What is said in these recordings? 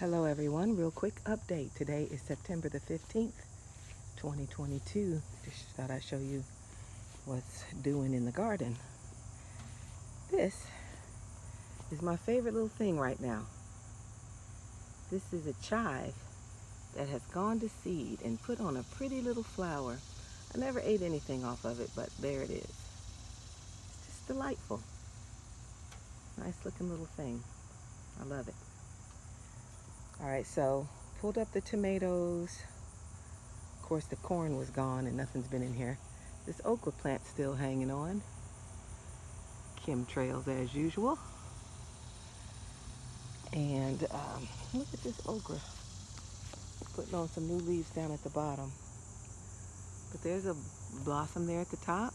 Hello everyone, real quick update. Today is September the 15th, 2022. Just thought I'd show you what's doing in the garden. This is my favorite little thing right now. This is a chive that has gone to seed and put on a pretty little flower. I never ate anything off of it, but there it is. It's just delightful. Nice looking little thing. I love it. All right, so pulled up the tomatoes. Of course, the corn was gone and nothing's been in here. This okra plant's still hanging on. Chemtrails as usual. And look at this okra. Putting on some new leaves down at the bottom. But there's a blossom there at the top.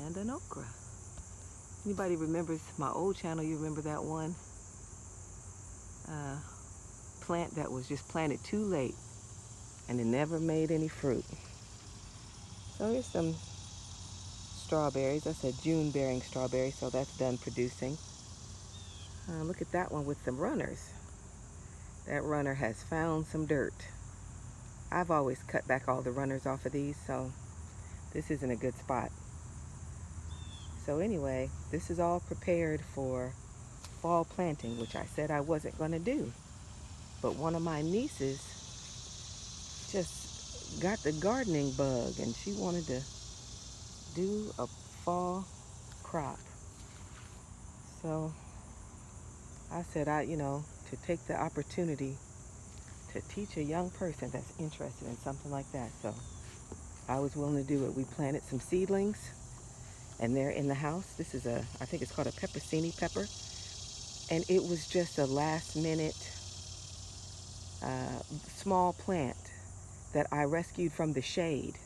And an okra. Anybody remembers my old channel, you remember that one plant that was just planted too late and it never made any fruit. So here's some strawberries. That's a June bearing strawberry, so that's done producing. Look at that one with some runners. That runner has found some dirt. I've always cut back all the runners off of these, so this isn't a good spot. So anyway, this is all prepared for fall planting, which I said I wasn't going to do. But one of my nieces just got the gardening bug and she wanted to do a fall crop. So I said to take the opportunity to teach a young person that's interested in something like that. So I was willing to do it. We planted some seedlings and they're in the house. This is I think it's called a peppercini pepper. And it was just a last minute small plant that I rescued from the shade.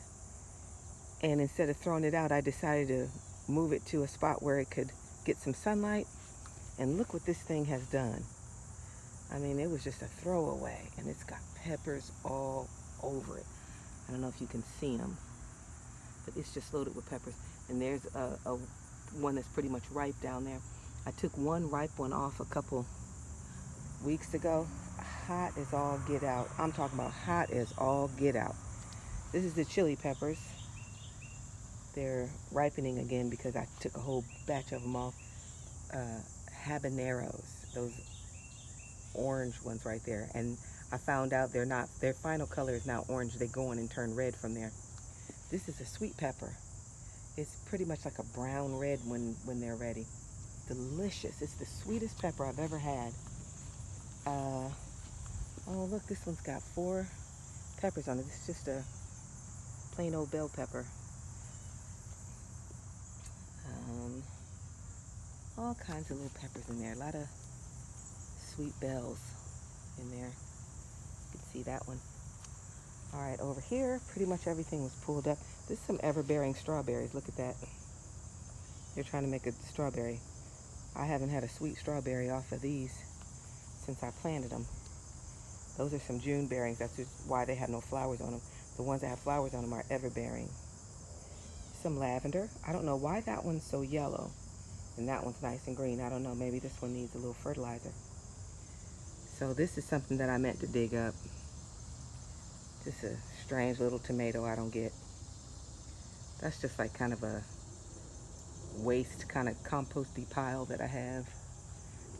And instead of throwing it out, I decided to move it to a spot where it could get some sunlight. And look what this thing has done. I mean, it was just a throwaway, and it's got peppers all over it. I don't know if you can see them, but it's just loaded with peppers. And there's a one that's pretty much ripe down there. I took one ripe one off a couple weeks ago. Hot as all get out. I'm talking about hot as all get out. This is the chili peppers. They're ripening again because I took a whole batch of them off. Habaneros, those orange ones right there. And I found out their final color is not orange. They go on and turn red from there. This is a sweet pepper. It's pretty much like a brown red when they're ready. Delicious. It's the sweetest pepper I've ever had. Oh, look, this one's got 4 peppers on it. It's just a plain old bell pepper. All kinds of little peppers in there. A lot of sweet bells in there. You can see that one. All right, over here, pretty much everything was pulled up. This is some ever-bearing strawberries. Look at that. They're trying to make a strawberry. I haven't had a sweet strawberry off of these since I planted them. Those are some June bearings. That's just why they have no flowers on them. The ones that have flowers on them are ever-bearing. Some lavender. I don't know why that one's so yellow and that one's nice and green. I don't know. Maybe this one needs a little fertilizer. So this is something that I meant to dig up. Just a strange little tomato I don't get. That's just like kind of a waste kind of composty pile that I have.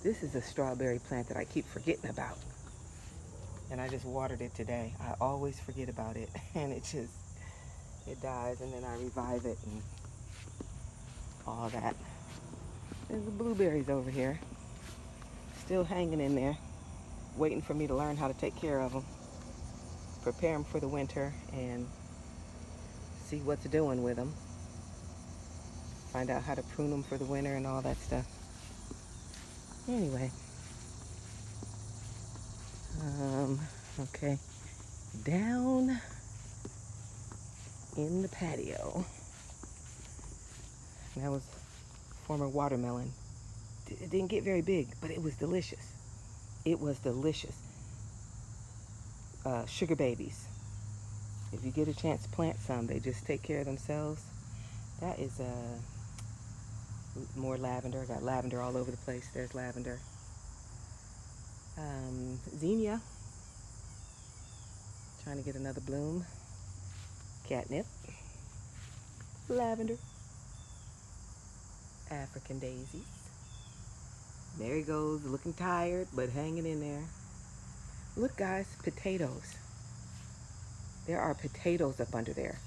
This is a strawberry plant that I keep forgetting about. And I just watered it today. I always forget about it and it dies and then I revive it and all that. There's the blueberries over here. Still hanging in there. Waiting for me to learn how to take care of them. Prepare them for the winter and see what's doing with them. Find out how to prune them for the winter and all that stuff. Anyway. Okay. Down in the patio. That was former watermelon. It didn't get very big, but it was delicious. It was delicious. Sugar babies. If you get a chance, plant some. They just take care of themselves. That is more lavender. I got lavender all over the place. There's lavender. Zinnia. Trying to get another bloom. Catnip. Lavender. African daisies. Marigolds looking tired but hanging in there. Look guys, potatoes. There are potatoes up under there.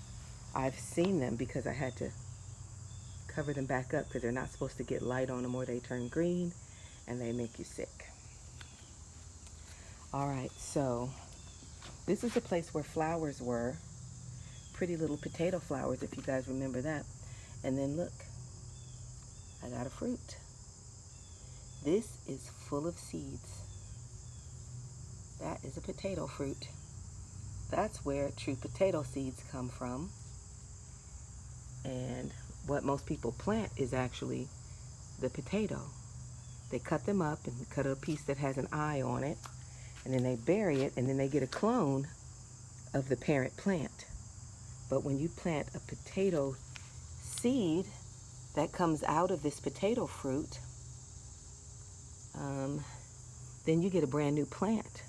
I've seen them because I had to cover them back up because they're not supposed to get light on them or they turn green and they make you sick. All right, so this is a place where flowers were. Pretty little potato flowers, if you guys remember that. And then look, I got a fruit. This is full of seeds. That is a potato fruit. That's where true potato seeds come from. And what most people plant is actually the potato. They cut them up and cut a piece that has an eye on it, and then they bury it, and then they get a clone of the parent plant. But when you plant a potato seed that comes out of this potato fruit, then you get a brand new plant.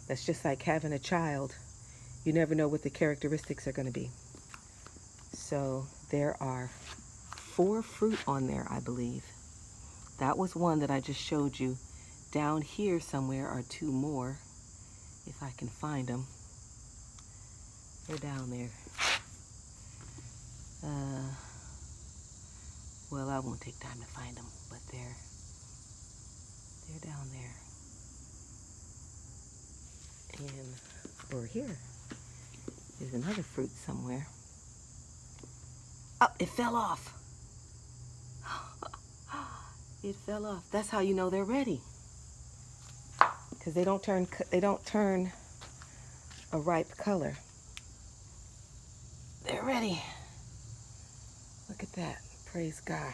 That's just like having a child. You never know what the characteristics are going to be. So there are 4 fruit on there, I believe. That was one that I just showed you. Down here somewhere are 2 more, if I can find them. They're down there. Well, I won't take time to find them, but they're down there. And over here is another fruit somewhere. Oh, it fell off. It fell off. That's how you know they're ready. Because they don't turn a ripe color. They're ready. Look at that. Praise God.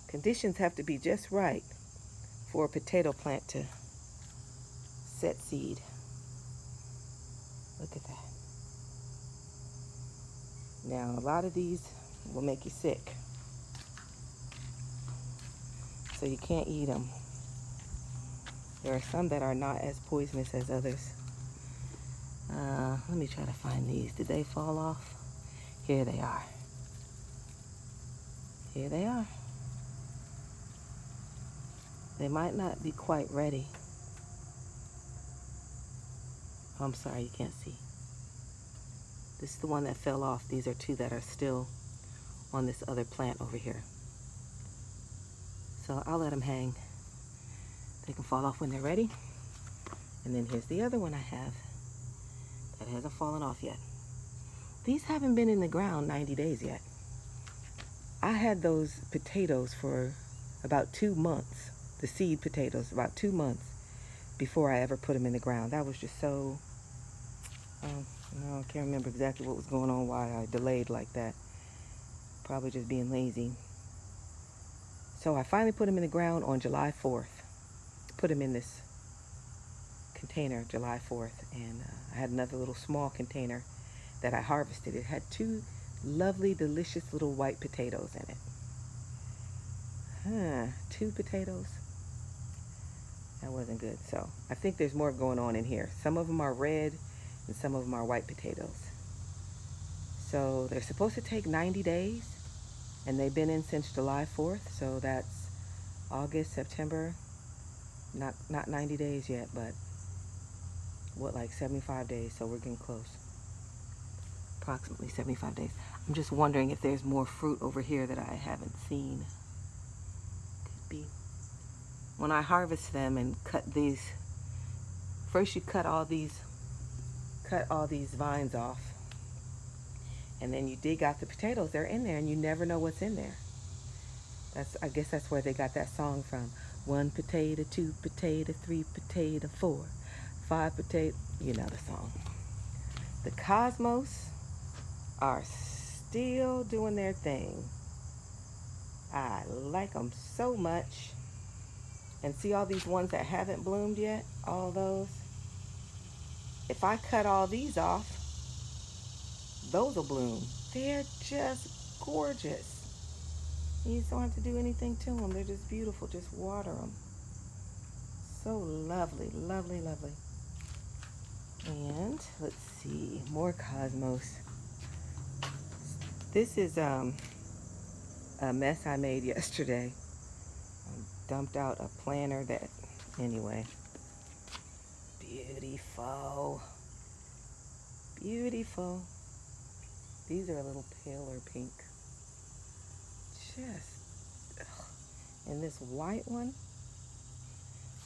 Conditions have to be just right for a potato plant to set seed. Look at that. Now, a lot of these will make you sick. So you can't eat them. There are some that are not as poisonous as others. Let me try to find these. Did they fall off? Here they are. Here they are. They might not be quite ready. Oh, I'm sorry, you can't see. This is the one that fell off. These are 2 that are still on this other plant over here. So I'll let them hang. They can fall off when they're ready. And then here's the other one I have that hasn't fallen off yet. These haven't been in the ground 90 days yet. I had those potatoes for about 2 months, the seed potatoes, about 2 months before I ever put them in the ground. That was just so, no, I can't remember exactly what was going on, why I delayed like that. Probably just being lazy. So I finally put them in the ground on July 4th. Put them in this container July 4th. And I had another little small container that I harvested. It had 2 lovely, delicious little white potatoes in it. 2 potatoes? That wasn't good. So I think there's more going on in here. Some of them are red and some of them are white potatoes. So they're supposed to take 90 days. And they've been in since July 4th, so that's August, September, not 90 days yet, but what, like 75 days, so we're getting close. Approximately 75 days. I'm just wondering if there's more fruit over here that I haven't seen. Could be. When I harvest them and cut these, first you cut all these vines off. And then you dig out the potatoes. They're in there, and you never know what's in there. I guess that's where they got that song from. 1 potato, 2 potato, 3 potato, 4, 5 potato. You know the song. The cosmos are still doing their thing. I like them so much. And see all these ones that haven't bloomed yet? All those. If I cut all these off, those will bloom. They're just gorgeous. You just don't have to do anything to them. They're just beautiful. Just water them. So lovely, lovely, lovely. And let's see, more cosmos. This is a mess I made yesterday. I dumped out a planter that, anyway. Beautiful. Beautiful. These are a little paler pink. Just, ugh. And this white one,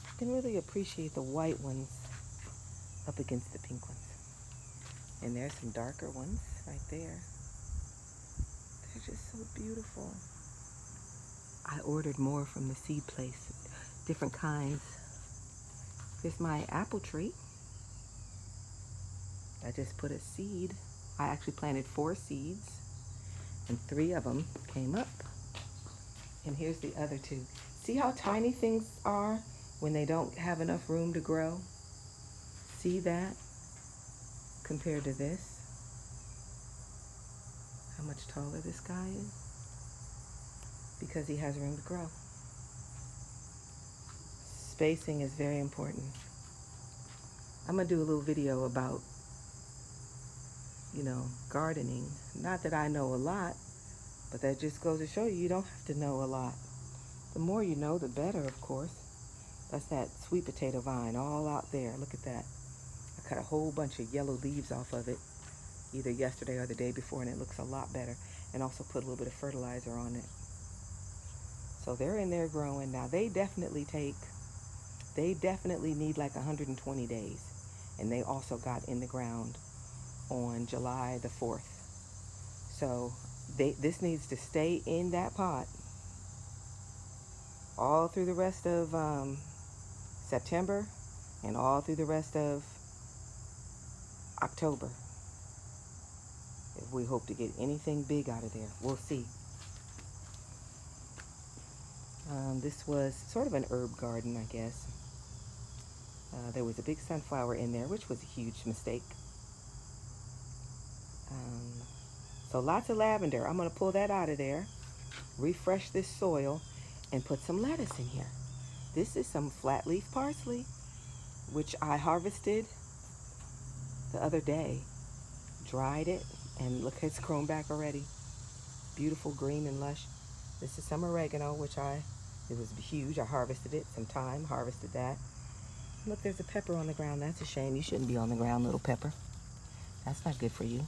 I can really appreciate the white ones up against the pink ones. And there's some darker ones right there. They're just so beautiful. I ordered more from the seed place, different kinds. Here's my apple tree. I just put a seed. I actually planted 4 seeds, and 3 of them came up. And here's the other 2. See how tiny things are when they don't have enough room to grow? See that compared to this? How much taller this guy is? Because he has room to grow. Spacing is very important. I'm gonna do a little video about, gardening. Not that I know a lot, but that just goes to show you don't have to know a lot. The more you know, the better, of course. That's that sweet potato vine all out there. Look at that. I cut a whole bunch of yellow leaves off of it, either yesterday or the day before, and it looks a lot better. And also put a little bit of fertilizer on it. So they're in there growing. Now they definitely need like 120 days. And they also got in the ground on July the 4th. So this needs to stay in that pot all through the rest of September and all through the rest of October. If we hope to get anything big out of there, we'll see. This was sort of an herb garden, I guess. There was a big sunflower in there, which was a huge mistake. So lots of lavender. I'm going to pull that out of there, refresh this soil, and put some lettuce in here. This is some flat leaf parsley, which I harvested the other day. Dried it, and look, it's grown back already. Beautiful, green, and lush. This is some oregano, which it was huge. I harvested it, some thyme, harvested that. Look, there's a pepper on the ground. That's a shame. You shouldn't be on the ground, little pepper. That's not good for you.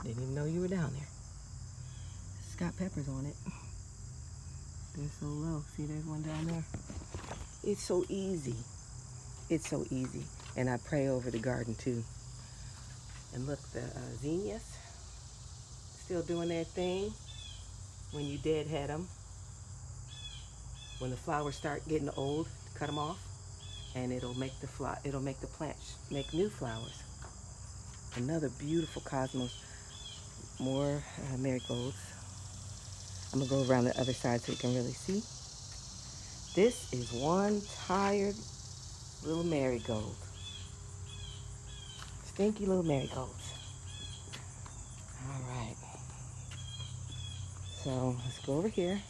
Didn't even know you were down there. It's got peppers on it. They're so low. See, there's one down there. It's so easy. It's so easy. And I pray over the garden, too. And look, the zinnias still doing their thing. When you deadhead them, when the flowers start getting old, cut them off, and it'll make the plants make new flowers. Another beautiful cosmos. More marigolds. I'm gonna go around the other side so you can really see. This is one tired little marigold. Stinky little marigolds. All right. So let's go over here.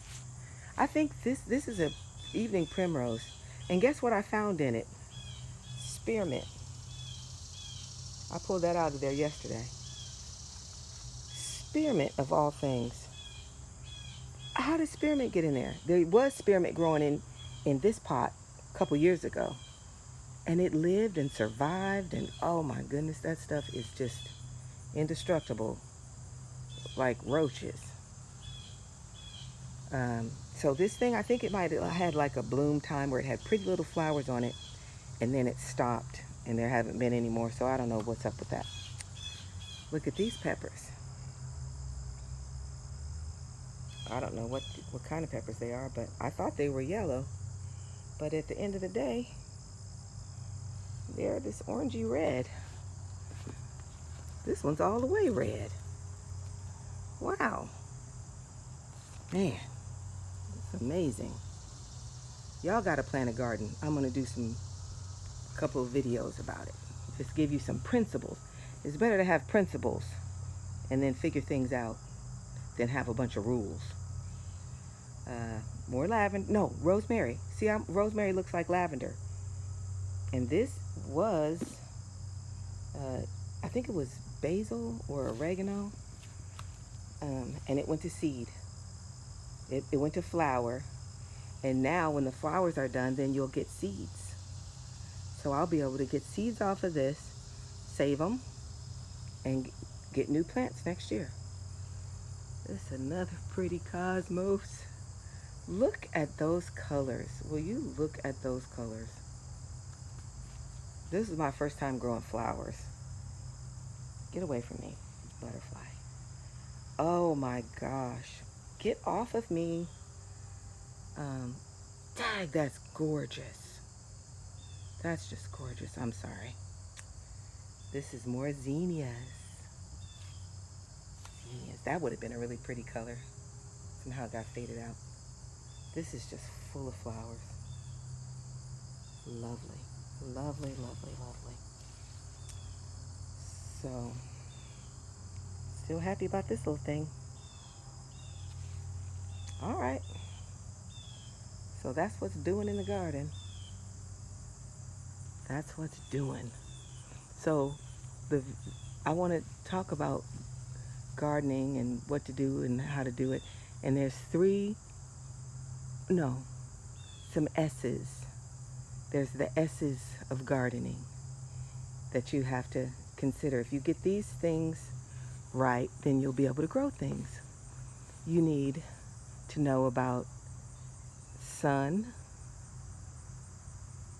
I think this is a evening primrose. And guess what I found in it? Spearmint. I pulled that out of there yesterday. Spearmint, of all things. How did spearmint get in there? There was spearmint growing in this pot a couple years ago. And it lived and survived, and oh my goodness, that stuff is just indestructible, like roaches. So this thing, I think it might have had like a bloom time where it had pretty little flowers on it, and then it stopped, and there haven't been any more, so I don't know what's up with that. Look at these peppers. I don't know what kind of peppers they are, but I thought they were yellow. But at the end of the day, they're this orangey red. This one's all the way red. Wow. Man, it's amazing. Y'all gotta plant a garden. I'm gonna do a couple of videos about it. Just give you some principles. It's better to have principles and then figure things out than have a bunch of rules. More lavender. No, rosemary. See, rosemary looks like lavender. And this was, uh, I think it was basil or oregano. And it went to seed. It went to flower. And now when the flowers are done, then you'll get seeds. So I'll be able to get seeds off of this, save them, and get new plants next year. This is another pretty cosmos. Look at those colors. Will you look at those colors? This is my first time growing flowers. Get away from me, butterfly. Oh my gosh. Get off of me. Dang, that's gorgeous. That's just gorgeous. I'm sorry. This is more zinnias. Zinnias. That would have been a really pretty color. Somehow it got faded out. This is just full of flowers. Lovely. Lovely, lovely, lovely. So, still happy about this little thing. All right. So that's what's doing in the garden. That's what's doing. So, I want to talk about gardening and what to do and how to do it. And there's some S's. There's the S's of gardening that you have to consider. If you get these things right, then you'll be able to grow things. You need to know about sun.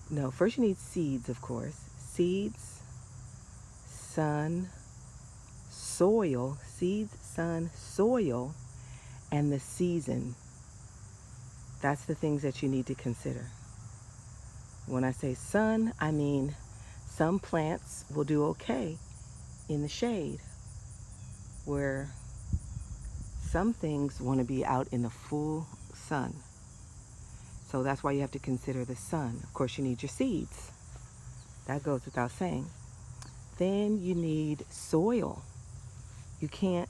No, first you need seeds, of course. Seeds, sun, soil, seeds, sun, soil, and the season. That's the things that you need to consider. When I say sun, I mean some plants will do okay in the shade, where some things want to be out in the full sun. So that's why you have to consider the sun. Of course, you need your seeds. That goes without saying. Then you need soil. You can't,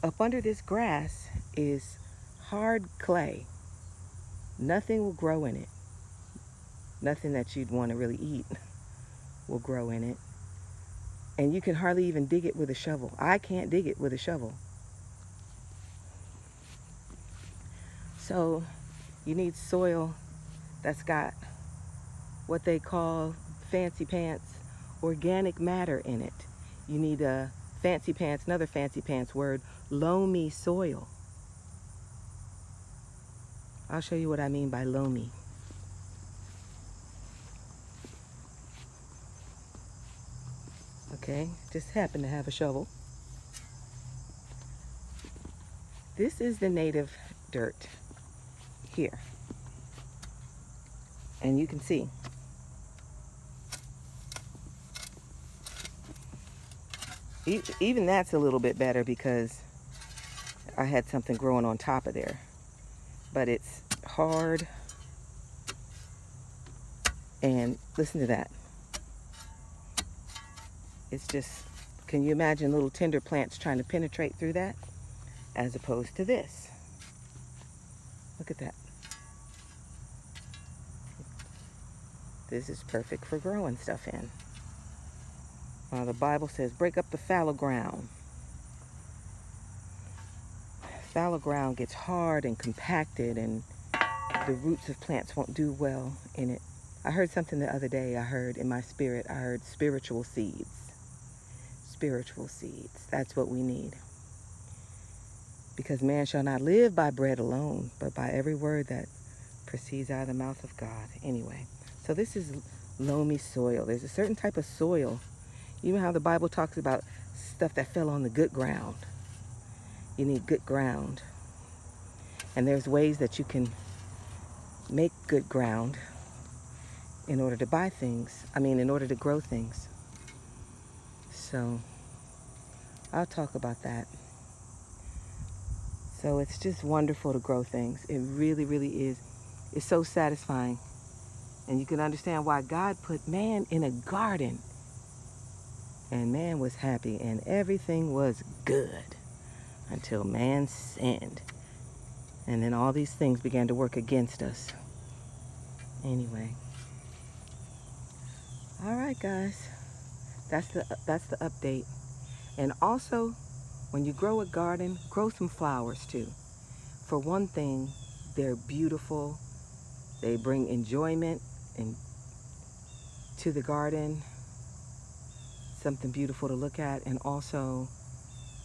up under this grass is hard clay. Nothing will grow in it. Nothing that you'd want to really eat will grow in it. And you can hardly even dig it with a shovel. I can't dig it with a shovel. So you need soil that's got what they call fancy pants organic matter in it. You need another fancy pants word, loamy soil. I'll show you what I mean by loamy. Okay, just happen to have a shovel. This is the native dirt here. And you can see. Even that's a little bit better because I had something growing on top of there. But it's hard. And listen to that. It's just, can you imagine little tender plants trying to penetrate through that? As opposed to this. Look at that. This is perfect for growing stuff in. The Bible says, break up the fallow ground. Fallow ground gets hard and compacted, and the roots of plants won't do well in it. I heard something the other day. I heard in my spirit, I heard spiritual seeds. Spiritual seeds. That's what we need. Because man shall not live by bread alone, but by every word that proceeds out of the mouth of God. Anyway, so this is loamy soil. There's a certain type of soil. You know how the Bible talks about stuff that fell on the good ground. You need good ground. And there's ways that you can make good ground in order to buy things. In order to grow things. So I'll talk about that. So it's just wonderful to grow things. It really, really is. It's so satisfying. And you can understand why God put man in a garden. And man was happy and everything was good until man sinned. And then all these things began to work against us. Anyway. All right, guys. That's the update. And also, when you grow a garden, grow some flowers too. For one thing, they're beautiful. They bring enjoyment to the garden, something beautiful to look at, and also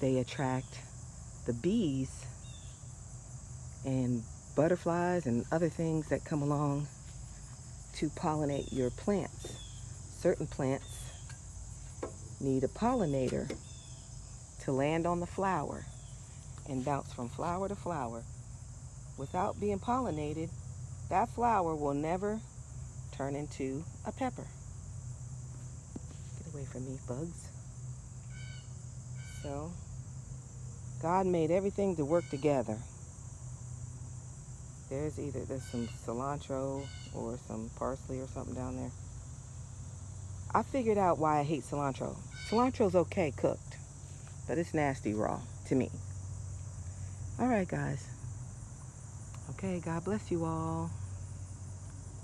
they attract the bees and butterflies and other things that come along to pollinate your plants. Certain plants need a pollinator to land on the flower and bounce from flower to flower. Without being pollinated, that flower will never turn into a pepper. Get away from me, bugs. So, God made everything to work together. There's some cilantro or some parsley or something down there. I figured out why I hate cilantro. Cilantro's okay cooked, but it's nasty raw to me. All right, guys. Okay, God bless you all.